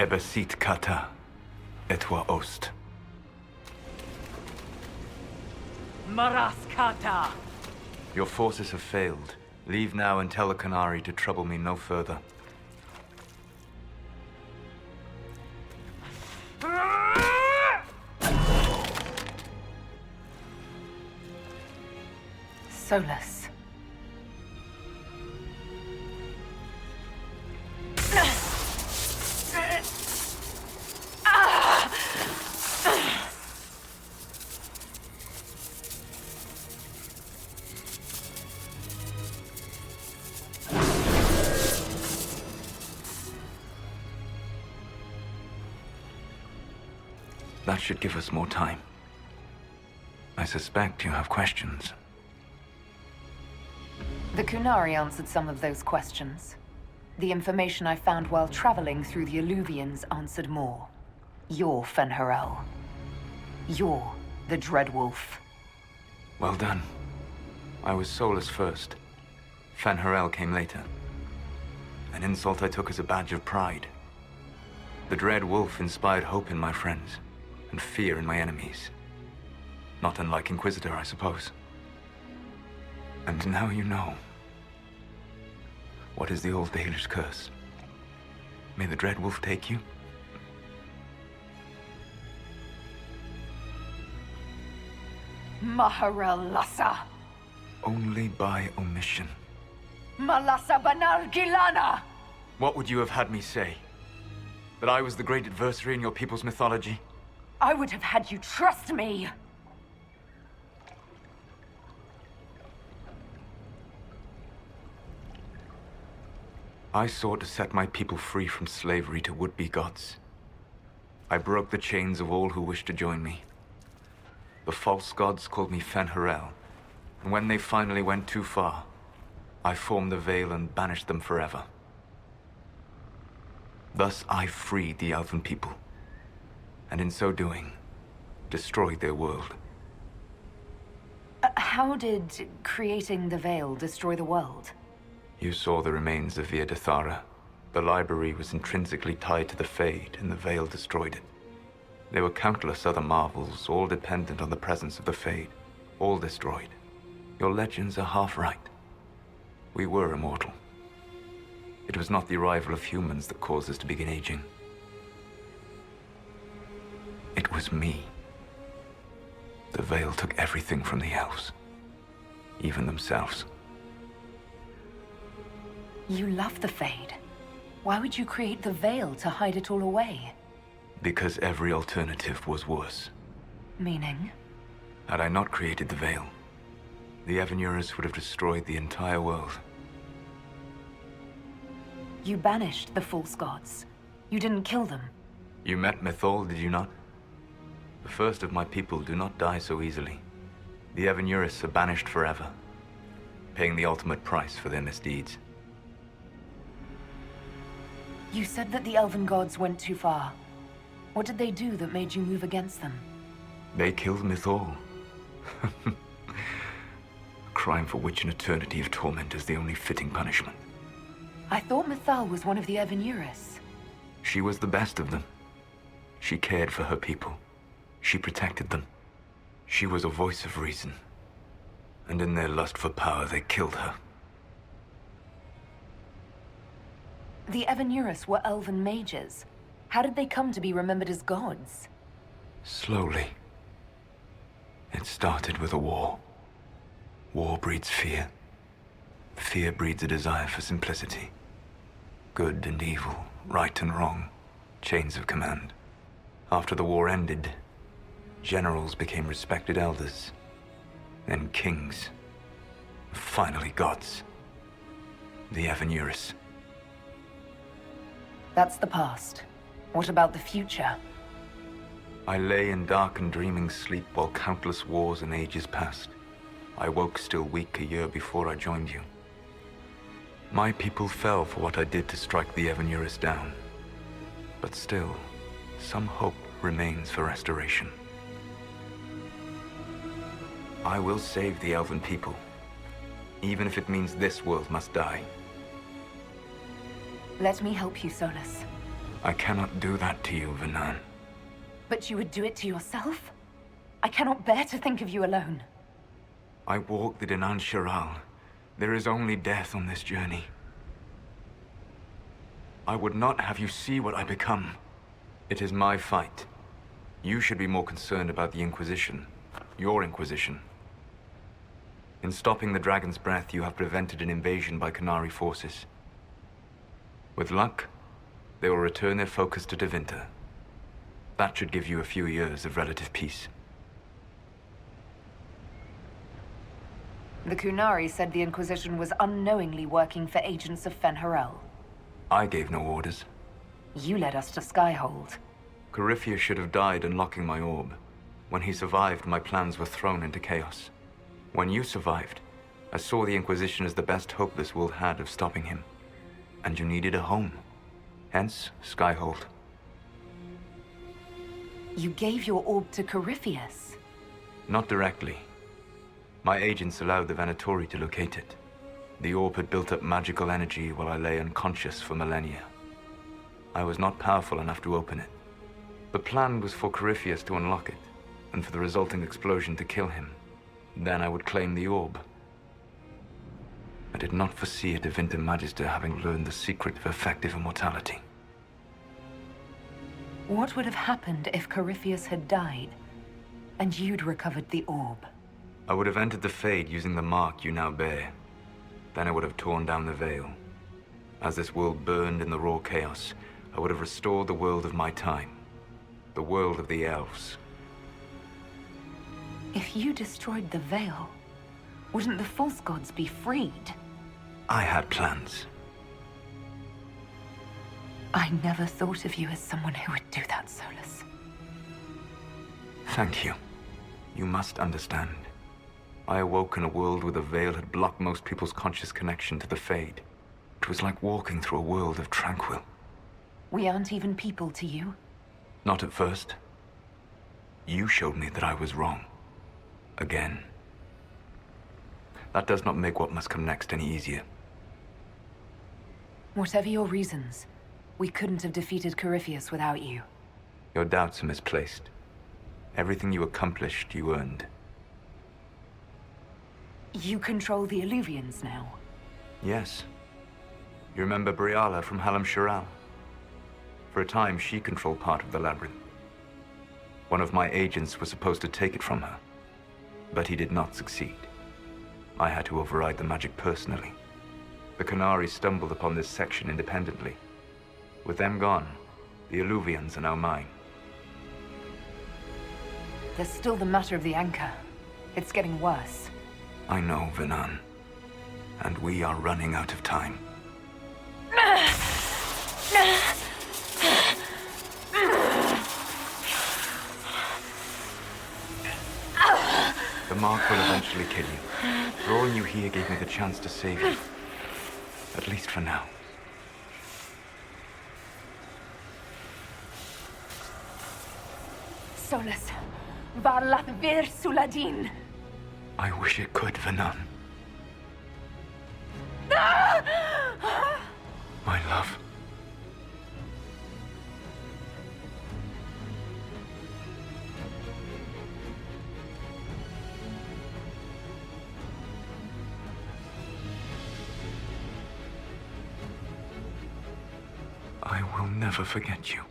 Ebesit kata, etwa ost. Maraskata! Your forces have failed. Leave now and tell the Canary to trouble me no further. Solas. That should give us more time. I suspect you have questions. The Kunari answered some of those questions. The information I found while traveling through the Alluvians answered more. You're Fen'Harel. You're the Dreadwolf. Well done. I was Solas first. Fen'Harel came later. An insult I took as a badge of pride. The Dread Wolf inspired hope in my friends, and fear in my enemies. Not unlike Inquisitor, I suppose. And now you know. What is the old Baelish curse? May the Dread Wolf take you? Maharel Lassa! Only by omission. Malassa Banar Gilana! What would you have had me say? That I was the great adversary in your people's mythology? I would have had you trust me! I sought to set my people free from slavery to would-be gods. I broke the chains of all who wished to join me. The false gods called me Fen'Harel, and when they finally went too far, I formed the Veil and banished them forever. Thus I freed the Elven people, and in so doing, destroyed their world. How did creating the Veil destroy the world? You saw the remains of Via Dethara. The library was intrinsically tied to the Fade, and the Veil destroyed it. There were countless other marvels, all dependent on the presence of the Fade, all destroyed. Your legends are half right. We were immortal. It was not the arrival of humans that caused us to begin aging. It was me. The Veil took everything from the elves, even themselves. You love the Fade. Why would you create the Veil to hide it all away? Because every alternative was worse. Meaning? Had I not created the Veil, the Evanurus would have destroyed the entire world. You banished the false gods. You didn't kill them. You met Mythol, did you not? The first of my people do not die so easily. The Evanurus are banished forever, paying the ultimate price for their misdeeds. You said that the Elven gods went too far. What did they do that made you move against them? They killed Mythol. A crime for which an eternity of torment is the only fitting punishment. I thought Mythal was one of the Evanurus. She was the best of them. She cared for her people. She protected them. She was a voice of reason. And in their lust for power, they killed her. The Evanurus were elven mages. How did they come to be remembered as gods? Slowly. It started with a war. War breeds fear. Fear breeds a desire for simplicity. Good and evil, right and wrong, chains of command. After the war ended, generals became respected elders, then kings, finally gods. The Evanurus. That's the past. What about the future? I lay in dark and dreaming sleep while countless wars and ages passed. I woke still weak a year before I joined you. My people fell for what I did to strike the Evanurus down. But still, some hope remains for restoration. I will save the Elven people, even if it means this world must die. Let me help you, Solas. I cannot do that to you, Vanan. But you would do it to yourself? I cannot bear to think of you alone. I walk the Dinan Shiral. There is only death on this journey. I would not have you see what I become. It is my fight. You should be more concerned about the Inquisition. Your Inquisition. In stopping the Dragon's Breath, you have prevented an invasion by Qunari forces. With luck, they will return their focus to Tevinter. That should give you a few years of relative peace. The Qunari said the Inquisition was unknowingly working for agents of Fen'Harel. I gave no orders. You led us to Skyhold. Corypheus should have died unlocking my orb. When he survived, my plans were thrown into chaos. When you survived, I saw the Inquisition as the best hope this world had of stopping him. And you needed a home. Hence, Skyhold. You gave your orb to Corypheus? Not directly. My agents allowed the Venatori to locate it. The orb had built up magical energy while I lay unconscious for millennia. I was not powerful enough to open it. The plan was for Corypheus to unlock it, and for the resulting explosion to kill him. Then I would claim the orb. I did not foresee a Tevinter Magister having learned the secret of effective immortality. What would have happened if Corypheus had died, and you'd recovered the orb? I would have entered the Fade using the mark you now bear. Then I would have torn down the veil. As this world burned in the raw chaos, I would have restored the world of my time. The world of the elves. If you destroyed the veil, wouldn't the false gods be freed? I had plans. I never thought of you as someone who would do that, Solas. Thank you. You must understand. I awoke in a world where the veil had blocked most people's conscious connection to the Fade. It was like walking through a world of tranquil. We aren't even people to you? Not at first. You showed me that I was wrong. Again. That does not make what must come next any easier. Whatever your reasons, we couldn't have defeated Corypheus without you. Your doubts are misplaced. Everything you accomplished, you earned. You control the Illuvians now? Yes. You remember Briala from Halam Shiral? For a time, she controlled part of the labyrinth. One of my agents was supposed to take it from her, but he did not succeed. I had to override the magic personally. The Qunari stumbled upon this section independently. With them gone, the Illuvians are now mine. There's still the matter of the anchor. It's getting worse. I know, Vanan. And we are running out of time. The mark will eventually kill you. Drawing you here gave me the chance to save you. At least for now. Solas, Varlath Vir Suladin. I wish it could, Vanan. My love. I will never forget you.